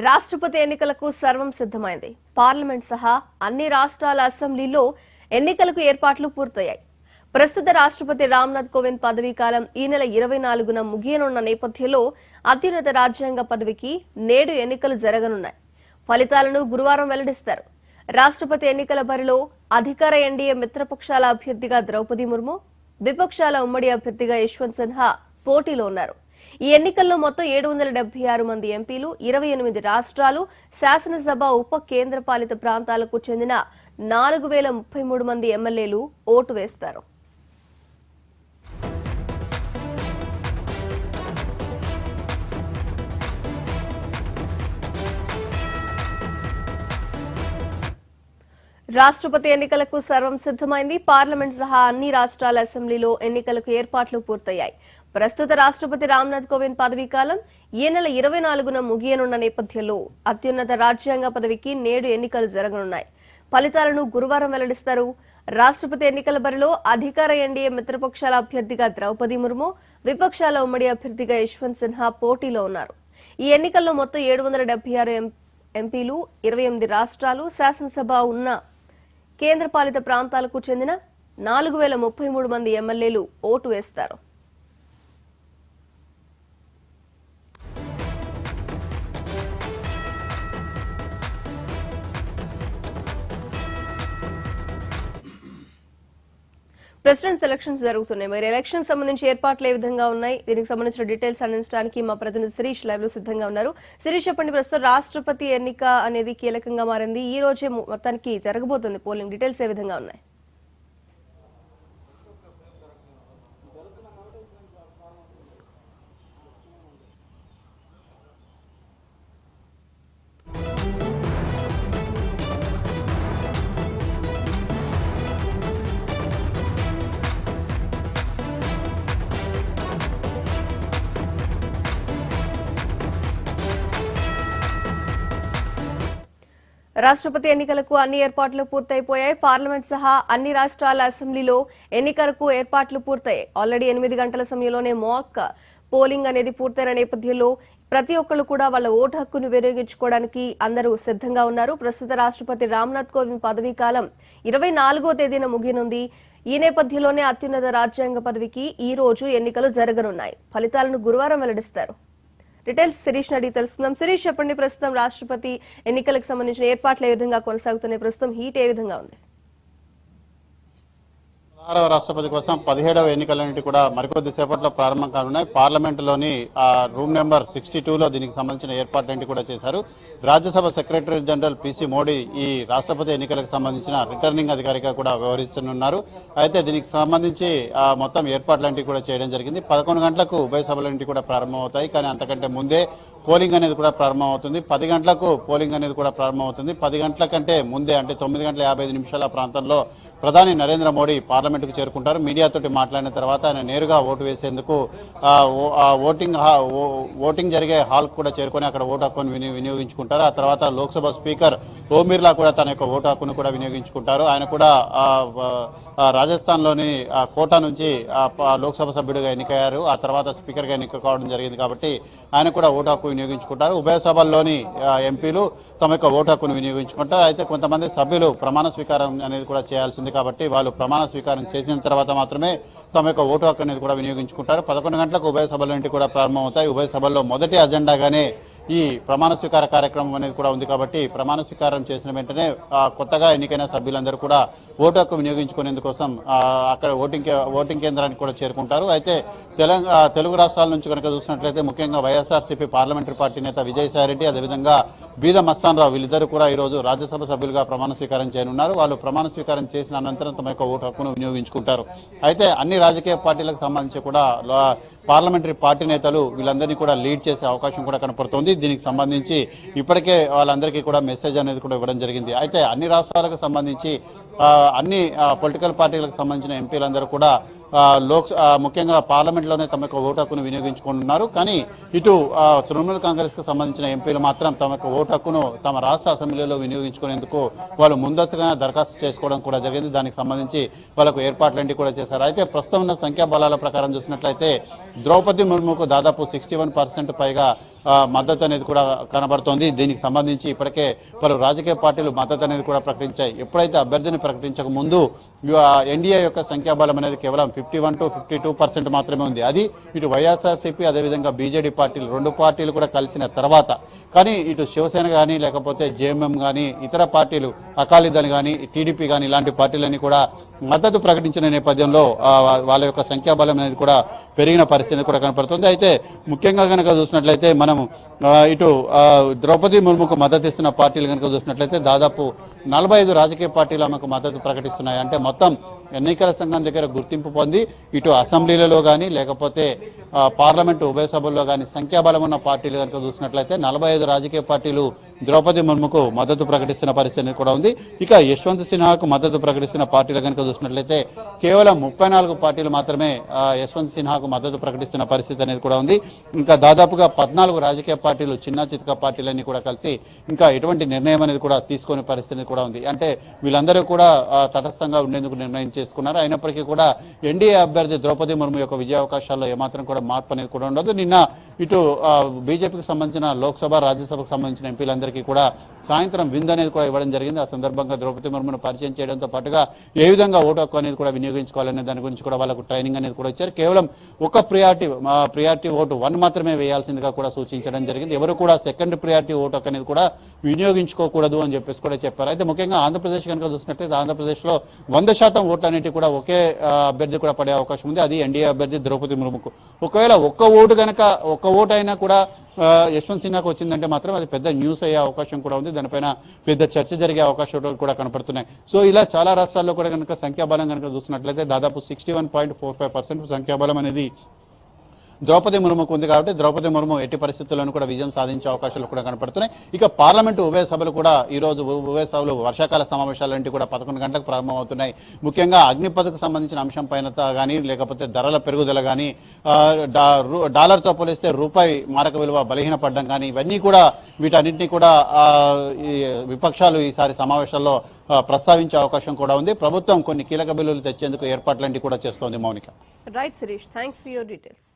రాష్ట్రపతి ఎన్నికలకు సర్వం సిద్ధమైంది. పార్లమెంట్ సహా అన్ని రాష్ట్రాల అసెంబ్లీలో ఎన్నికలకు ఏర్పాట్లు పూర్తయ్యాయి. ప్రస్తుత రాష్ట్రపతి రామ్నాథ్ కోవింద్ పదవీ కాలం ఈ నెల 24న ముగియనున్న నేపథ్యంలో అత్యున్నత రాజ్యాంగ పదవికి నేడు ఎన్నికలు జరగనున్నాయి. ఫలితాలను గురువారం వెల్లడిస్తారు. రాష్ట్రపతి ఎన్నికల బరిలో అధికార ఎన్డీఏ మిత్రపక్షాల అభ్యర్థిగా ద్రౌపది ముర్ము, విపక్షాల ఉమ్మడి అభ్యర్థిగా యశ్వంత్ సిన్హా పోటీలో ఉన్నారు. ఈ ఎన్నికల్లో మొత్తం 776 మంది ఎంపీలు, 28 రాష్ట్రాలు, శాసనసభ ఉప కేంద్రపాలిత ప్రాంతాలకు చెందిన 4033 మంది ఎమ్మెల్యేలు ఓటు వేస్తారు. రాష్ట్రపతి ఎన్నికలకు సర్వం సిద్ధమైంది. పార్లమెంట్ సహా అన్ని రాష్ట్రాల అసెంబ్లీలో ఎన్నికలకు ఏర్పాట్లు పూర్తయ్యాయి. ప్రస్తుత రాష్ట్రపతి రామ్నాథ్ కోవింద్ పదవీ కాలం ఈ నెల 24న ముగియనున్న నేపథ్యంలో అత్యున్నత రాజ్యాంగ పదవికి నేడు ఎన్నికలు జరగనున్నాయి. ఫలితాలను గురువారం వెల్లడిస్తారు. రాష్ట్రపతి ఎన్నికల బరిలో అధికార ఎన్డీఏ మిత్రపక్షాల అభ్యర్థిగా ద్రౌపది ముర్ము, విపక్షాల ఉమ్మడి అభ్యర్థిగా యశ్వంత్ సిన్హా పోటీలో ఉన్నారు. ఈ ఎన్నికల్లో మొత్తం 776 ఎంపీలు, 28 రాష్ట్రాలు, శాసనసభ ఉన్న కేంద్రపాలిత ప్రాంతాలకు చెందిన 4033 మంది ఎమ్మెల్యేలు ఓటు వేస్తారు. ప్రెసిడెంట్ ఎలక్షన్స్ జరుగుతున్నాయి. మరి ఎలక్షన్ సంబంధించి ఏర్పాట్లు ఏ విధంగా ఉన్నాయి, దీనికి సంబంధించిన డీటెయిల్స్ అందించడానికి మా ప్రతినిధి శిరీష్ లైవ్ లో సిద్ధంగా ఉన్నారు. శిరీష్, చెప్పండి, ప్రస్తుతం రాష్ట్రపతి ఎన్నిక అనేది కీలకంగా మారింది. ఈ రోజే మొత్తానికి జరగబోతుంది పోలింగ్. డీటెయిల్స్ ఏ విధంగా ఉన్నాయి? రాష్ట్రపతి ఎన్నికలకు అన్ని ఏర్పాట్లు పూర్తయిపోయాయి. పార్లమెంట్ సహా అన్ని రాష్ట్రాల అసెంబ్లీలో ఎన్నికలకు ఏర్పాట్లు పూర్తయ్యాయి. ఆల్రెడీ 8 గంటల సమయంలోనే మాక్ పోలింగ్ అనేది పూర్తయిన నేపథ్యంలో ప్రతి ఒక్కరు కూడా వాళ్ళ ఓటు హక్కును వినియోగించుకోవడానికి అందరూ సిద్ధంగా ఉన్నారు. ప్రస్తుత రాష్ట్రపతి రామ్నాథ్ కోవింద్ పదవీ కాలం 24వ తేదీన ముగియనుంది. ఈ నేపథ్యంలోనే అత్యున్నత రాజ్యాంగ పదవికి ఈ రోజు ఎన్నికలు జరగనున్నాయి. ఫలితాలను గురువారం వెల్లడిస్తారు. డీటెయిల్స్ శిరీష్ నడి తెలుసుకుందాం. శిరీష్, చెప్పండి, ప్రస్తుతం రాష్ట్రపతి ఎన్నికలకు సంబంధించిన ఏర్పాట్లు ఏ విధంగా కొనసాగుతున్నాయి? ప్రస్తుతం హీట్ ఏ విధంగా ఉంది? 16వ రాష్ట్రపతి కోసం 17వ ఎన్నికలన్నింటి కూడా మరికొద్ది సేపట్లో ప్రారంభం కానున్నాయి. పార్లమెంటులోని రూమ్ నెంబర్ 62లో దీనికి సంబంధించిన ఏర్పాట్లన్నింటి కూడా చేశారు. Rajya Sabha secretary general PC Modi ఈ రాష్ట్రపతి ఎన్నికలకు సంబంధించిన రిటర్నింగ్ అధికారిగా కూడా వ్యవహరిస్తున్నారు. అయితే దీనికి సంబంధించి మొత్తం ఏర్పాట్లన్నింటి కూడా చేయడం జరిగింది. 11 గంటలకు ఉభయ సభలన్నింటి కూడా ప్రారంభమవుతాయి. కానీ అంతకంటే ముందే పోలింగ్ అనేది కూడా ప్రారంభమవుతుంది. 10 గంటలకు పోలింగ్ అనేది కూడా ప్రారంభమవుతుంది. 10 గంటల కంటే ముందే, అంటే 9:55 ప్రాంతంలో ప్రధాని నరేంద్ర మోడీ పార్లమెంటుకు చేరుకుంటారు. మీడియాతోటి మాట్లాడిన తర్వాత ఆయన నేరుగా ఓటు వేసేందుకు ఓటింగ్ జరిగే హాల్ కూడా చేరుకొని అక్కడ ఓటు హక్కును వినియోగించుకుంటారు. ఆ తర్వాత లోక్సభ స్పీకర్ ఓం బిర్లా కూడా తన యొక్క ఓటు హక్కును కూడా వినియోగించుకుంటారు. ఆయన కూడా రాజస్థాన్లోని కోటా నుంచి లోక్సభ సభ్యుడిగా ఎన్నికయ్యారు. ఆ తర్వాత స్పీకర్గా ఎన్నిక కావడం జరిగింది కాబట్టి ఆయన కూడా ఓటు హక్కు వినియోగించుకుంటారు. ఉభయ సభల్లోని ఎంపీలు తమ యొక్క ఓటు హక్కును వినియోగించుకుంటారు. అయితే కొంతమంది సభ్యులు ప్రమాణ స్వీకారం అనేది కూడా చేయాల్సింది కాబట్టి వాళ్ళు ప్రమాణ స్వీకారం చేసిన తర్వాత మాత్రమే తమ యొక్క ఓటు హక్కు అనేది కూడా వినియోగించుకుంటారు. 11 గంటలకు ఉభయ సభలన్నింటి కూడా ప్రారంభమవుతాయి. ఉభయ సభల్లో మొదటి అజెండాగానే ఈ ప్రమాణ స్వీకార కార్యక్రమం అనేది కూడా ఉంది కాబట్టి ప్రమాణ స్వీకారం చేసిన వెంటనే కొత్తగా ఎన్నికైన సభ్యులందరూ కూడా ఓటు హక్కు వినియోగించుకునేందుకోసం అక్కడ ఓటింగ్ కేంద్రానికి కూడా చేరుకుంటారు. అయితే తెలుగు రాష్ట్రాల నుంచి కనుక చూసినట్లయితే ముఖ్యంగా వైఎస్ఆర్సీపీ పార్లమెంటరీ పార్టీ నేత విజయసాయిరెడ్డి, అదేవిధంగా బీద మస్తాన్ రావు, వీళ్ళిద్దరూ కూడా ఈరోజు రాజ్యసభ సభ్యులుగా ప్రమాణ స్వీకారం చేయనున్నారు. వాళ్ళు ప్రమాణ స్వీకారం చేసిన అనంతరం తమ యొక్క ఓటు హక్కును వినియోగించుకుంటారు. అయితే అన్ని రాజకీయ పార్టీలకు సంబంధించి కూడా పార్లమెంటరీ పార్టీ నేతలు వీళ్ళందరినీ కూడా లీడ్ చేసే అవకాశం కూడా కనపడుతోంది. దీనికి సంబంధించి ఇప్పటికే వాళ్ళందరికీ కూడా మెసేజ్ అనేది కూడా ఇవ్వడం జరిగింది. అయితే అన్ని రాష్ట్రాలకు సంబంధించి అన్ని పొలిటికల్ పార్టీలకు సంబంధించిన ఎంపీలందరూ కూడా ముఖ్యంగా పార్లమెంట్లోనే తమ యొక్క ఓటు హక్కును వినియోగించుకుంటున్నారు. కానీ ఇటు తృణమూల్ కాంగ్రెస్కి సంబంధించిన ఎంపీలు మాత్రం తమ యొక్క ఓటు హక్కును తమ రాష్ట్ర అసెంబ్లీలో వినియోగించుకునేందుకు వాళ్ళు ముందస్తుగా దరఖాస్తు చేసుకోవడం కూడా జరిగింది. దానికి సంబంధించి వాళ్ళకు ఏర్పాట్లన్నీ కూడా చేశారు. అయితే ప్రస్తుతం ఉన్న సంఖ్యాబలాల ప్రకారం చూసినట్లయితే ద్రౌపది ముర్ముకు దాదాపు 61% పైగా మద్దతు అనేది కూడా కనబడుతోంది. దీనికి సంబంధించి ఇప్పటికే పలు రాజకీయ పార్టీలు మద్దతు అనేది కూడా ప్రకటించాయి. ఎప్పుడైతే అభ్యర్థిని ప్రకటించక ముందు ఎన్డీఏ యొక్క సంఖ్యాబలం అనేది కేవలం 51 to 52% మాత్రమే ఉంది. అది ఇటు వైఎస్ఆర్సీపీ అదేవిధంగా బీజేడీ పార్టీలు రెండు పార్టీలు కూడా కలిసిన తర్వాత, కానీ ఇటు శివసేన కానీ లేకపోతే జేఎంఎం కానీ ఇతర పార్టీలు అకాలీదళ్ కానీ టీడీపీ కానీ ఇలాంటి పార్టీలన్నీ కూడా మద్దతు ప్రకటించిన నేపథ్యంలో వాళ్ళ యొక్క సంఖ్యాబలం అనేది కూడా పెరిగిన పరిస్థితి కూడా కనపడుతుంది. అయితే ముఖ్యంగా కనుక చూసినట్లయితే మనం ఇటు ద్రౌపది ముర్ముకు మద్దతు ఇస్తున్న పార్టీలు కనుక చూసినట్లయితే దాదాపు 45 రాజకీయ పార్టీలు ఆమెకు మద్దతు ప్రకటిస్తున్నాయి. అంటే మొత్తం ఎన్నికల సంఘం దగ్గర గుర్తింపు పొంది ఇటు అసెంబ్లీలలో కానీ లేకపోతే పార్లమెంటు ఉభయ సభల్లో కానీ సంఖ్యాబలం ఉన్న పార్టీలు కనుక చూసినట్లయితే 45 రాజకీయ పార్టీలు ద్రౌపది ముర్ముకు మద్దతు ప్రకటిస్తున్న పరిస్థితి కూడా ఉంది. ఇక యశ్వంత్ సిన్హాకు మద్దతు ప్రకటిస్తున్న పార్టీలు కనుక చూసినట్లయితే కేవలం 34 పార్టీలు మాత్రమే యశ్వంత్ సిన్హాకు మద్దతు ప్రకటిస్తున్న పరిస్థితి అనేది కూడా ఉంది. ఇంకా దాదాపుగా 14 రాజకీయ పార్టీలు చిన్న చితక పార్టీలన్నీ కూడా కలిసి ఇంకా ఎటువంటి నిర్ణయం అనేది కూడా తీసుకునే పరిస్థితి కూడా ఉంది. అంటే వీళ్ళందరూ కూడా తటస్థంగా ఉండేందుకు నిర్ణయం చేసుకున్నారు. అయినప్పటికీ కూడా ఎన్డీఏ అభ్యర్థి ద్రౌపది ముర్ము యొక్క విజయావకాశాల్లో ఏమాత్రం కూడా మార్పు అనేది కూడా ఉండదు. నిన్న ఇటు బీజేపీకి సంబంధించిన లోక్సభ రాజ్యసభకు సంబంధించిన ఎంపీలందరికీ కూడా సాయంత్రం విందు అనేది కూడా ఇవ్వడం జరిగింది. ఆ సందర్భంగా ద్రౌపది ముర్మును పరిచయం చేయడంతో పాటుగా ఏ విధంగా ఓటు హక్కు అనేది కూడా వినియోగించుకోవాలనే దాని గురించి కూడా వాళ్ళకు ట్రైనింగ్ అనేది కూడా ఇచ్చారు. కేవలం ఒక ప్రియారిటీ ఓటు 1 మాత్రమే వేయాల్సిందిగా కూడా సూచించడం జరిగింది. ఎవరు కూడా సెకండ్ ప్రియారిటీ ఓటు హక్కు అనేది కూడా వినియోగించుకోకూడదు అని చెప్పేసి కూడా చెప్పారు. అయితే ముఖ్యంగా ఆంధ్రప్రదేశ్ కనుక చూసినట్లయితే ఆంధ్రప్రదేశ్లో 100% ఓట్లు అనేవి కూడా ఒకే అభ్యర్థి కూడా పడే అవకాశం ఉంది. అది ఎన్డీఏ అభ్యర్థి ద్రౌపది ముర్ముకు. ఒకవేళ ఒక్క ఓటు అయినా కూడా యశ్వంత్ సిన్హాకు వచ్చిందంటే మాత్రం అది పెద్ద న్యూస్ అయ్యే అవకాశం కూడా ఉంది. దానిపైన పెద్ద చర్చ జరిగే అవకాశాలు కూడా కనపడుతున్నాయి. సో ఇలా చాలా రాష్ట్రాల్లో కూడా కనుక సంఖ్యాబలం కనుక చూసినట్లయితే దాదాపు 61.45% సంఖ్యాబలం అనేది ద్రౌపది ముర్ముకు ఉంది. కాబట్టి ద్రౌపది ముర్ము ఎట్టి పరిస్థితుల్లోనూ కూడా విజయం సాధించే అవకాశాలు కూడా కనపడుతున్నాయి. ఇక పార్లమెంటు ఉభయ సభలు కూడా ఈ రోజు ఉభయ సభలు వర్షాకాల సమావేశాలంటే కూడా 11 గంటలకు ప్రారంభమవుతున్నాయి. ముఖ్యంగా అగ్నిపథకు సంబంధించిన అంశం పైన కానీ లేకపోతే ధరల పెరుగుదల కానీ డాలర్తో పోలిస్తే రూపాయి మారక విలువ బలహీనపడడం కానీ ఇవన్నీ కూడా వీటన్నింటినీ కూడా ఈ విపక్షాలు ఈసారి సమావేశాల్లో ప్రస్తావించే అవకాశం కూడా ఉంది. ప్రభుత్వం కొన్ని కీలక బిల్లులు తెచ్చేందుకు ఏర్పాట్లన్నీ కూడా చేస్తోంది. Mounika. Right Shirish, thanks for your details.